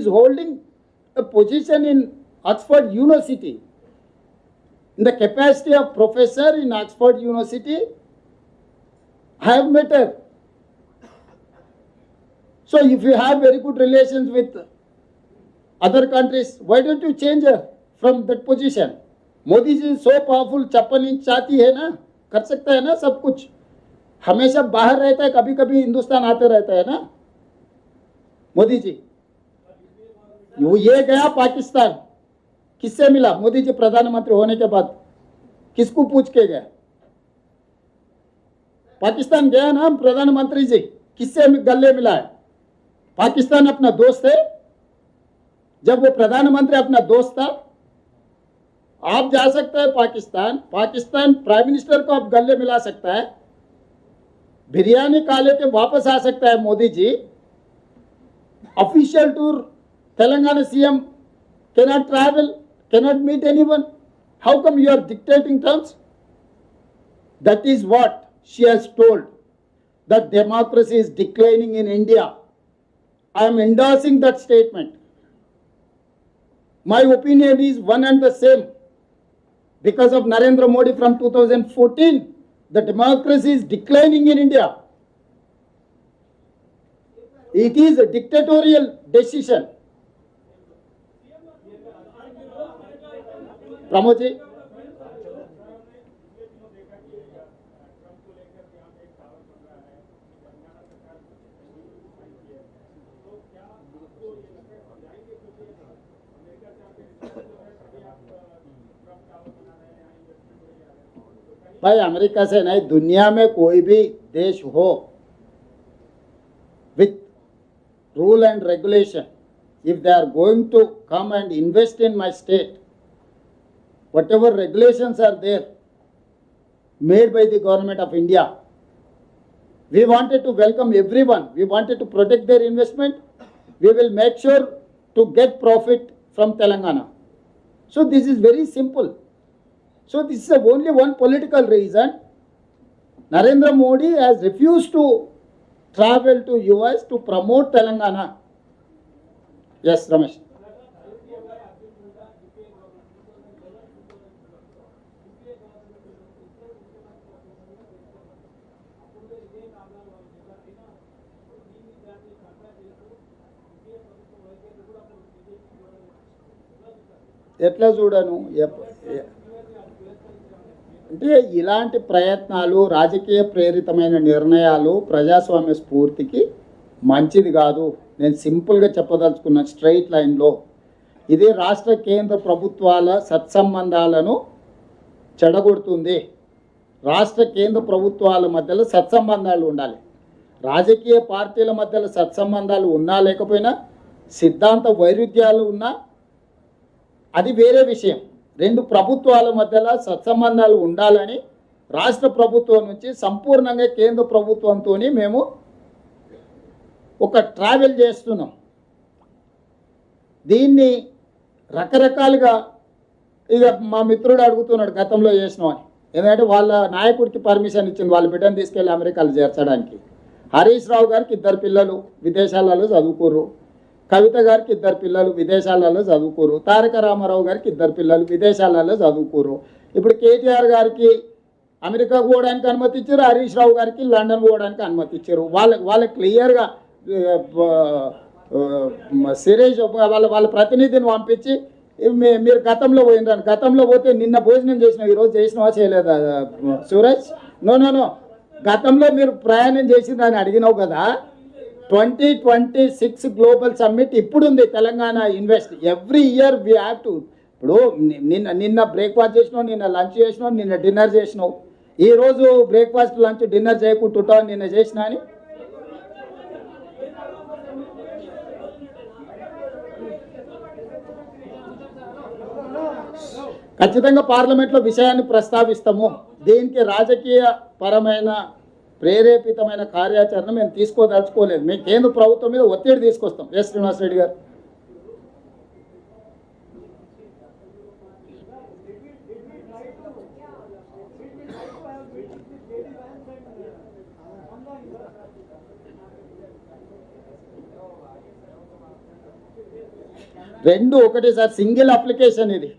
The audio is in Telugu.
is holding a position in Oxford University. In the capacity of professor in Oxford University, I have met her. So if you have very good relations with other countries, why don't you change her from that position? Modi ji so powerful, छप्पन इंच छाती है ना, कर सकता है ना सब कुछ, हमेशा बाहर रहता है, कभी कभी हिंदुस्तान आते रहता है ना मोदी जी। ये गया पाकिस्तान, किससे मिला मोदी जी प्रधानमंत्री होने के बाद, किसको पूछ के गया? पाकिस्तान गया ना प्रधानमंत्री जी, किससे गले मिला है? पाकिस्तान अपना दोस्त है, जब वो प्रधानमंत्री अपना दोस्त था, आप जा सकते हैं पाकिस्तान, पाकिस्तान प्राइम मिनिस्टर को आप गले मिला सकता है, बिरयानी खा लेके वापस आ सकता है Modi ji. Official tour Telangana CM cannot travel, cannot meet anyone. How come you are dictating terms? That is what she has told, that democracy is declining in India. I am endorsing that statement. My opinion is one and the same. Because of Narendra Modi from 2014, the democracy is declining in India. It is a dictatorial decision. Pramod ji, भाई अमेरिका से नहीं, दुनिया में कोई भी देश हो, with rule and regulation, if they are going to come and invest in my state, whatever regulations are there made by the government of India, we wanted to welcome everyone, we wanted to protect their investment, we will make sure to get profit from Telangana. So this is very simple. So this is only one political reason. Narendra Modi has refused to travel to US to promote Telangana. Yes, Ramesh. ఎట్లా చూడను, అంటే ఇలాంటి ప్రయత్నాలు, రాజకీయ ప్రేరితమైన నిర్ణయాలు ప్రజాస్వామ్య స్ఫూర్తికి మంచిది కాదు. నేను సింపుల్గా చెప్పదలుచుకున్న స్ట్రైట్ లైన్లో, ఇది రాష్ట్ర కేంద్ర ప్రభుత్వాల సత్సంబంధాలను చెడగొడుతుంది. రాష్ట్ర కేంద్ర ప్రభుత్వాల మధ్యలో సత్సంబంధాలు ఉండాలి. రాజకీయ పార్టీల మధ్యలో సత్సంబంధాలు ఉన్నా లేకపోయినా, సిద్ధాంత వైరుధ్యాలు ఉన్నా అది వేరే విషయం. రెండు ప్రభుత్వాల మధ్యలో సత్సంబంధాలు ఉండాలని రాష్ట్ర ప్రభుత్వం నుంచి సంపూర్ణంగా కేంద్ర ప్రభుత్వంతో మేము ఒక ట్రావెల్ చేస్తున్నాం. దీన్ని రకరకాలుగా ఇక మా మిత్రుడు అడుగుతున్నాడు గతంలో చేసినామని, ఎందుకంటే వాళ్ళ నాయకుడికి పర్మిషన్ ఇచ్చింది వాళ్ళ బిడ్డను తీసుకెళ్ళి అమెరికాలో చేర్చడానికి. హరీష్ రావు గారికి 2 పిల్లలు విదేశాలలో చదువుకోరు, కవిత గారికి 2 పిల్లలు విదేశాలలో చదువుకోరు, తారక రామారావు గారికి 2 పిల్లలు విదేశాలలో చదువుకోరు. ఇప్పుడు కేటీఆర్ గారికి అమెరికాకు పోవడానికి అనుమతి ఇచ్చారు, హరీష్ రావు గారికి లండన్ పోవడానికి అనుమతి ఇచ్చారు. వాళ్ళకి క్లియర్గా సిరీస్ వాళ్ళ ప్రతినిధిని పంపించి మీరు గతంలో పోయినారు, గతంలో పోతే నిన్న భోజనం చేసినావు, ఈరోజు చేసినావా చేయలేదా సూరజ్? నో, గతంలో మీరు ప్రయాణం చేసిందని అడిగినావు కదా. 2026 గ్లోబల్ సమ్మిట్ ఇప్పుడు ఉంది. Telangana invest every year we have to. ఇప్పుడు నిన్న బ్రేక్ఫాస్ట్ చేసినావు, నిన్న లంచ్ చేసినావు, నిన్న డిన్నర్ చేసినావు. ఈరోజు బ్రేక్ఫాస్ట్ లంచ్ డిన్నర్ చేయకుంటుంటావు నిన్న చేసినా అని. ఖచ్చితంగా పార్లమెంట్లో విషయాన్ని ప్రస్తావిస్తాము. దీనికి రాజకీయ పరమైన ప్రేరేపితమైన కార్యాచరణ మేము తీసుకోదలుచుకోలేదు. మేము కేంద్ర ప్రభుత్వం మీద ఒత్తిడి తీసుకొస్తాం. ఎస్ శ్రీనివాస్ రెడ్డి గారు. రెండు ఒకటే సార్, సింగిల్ అప్లికేషన్ ఇది.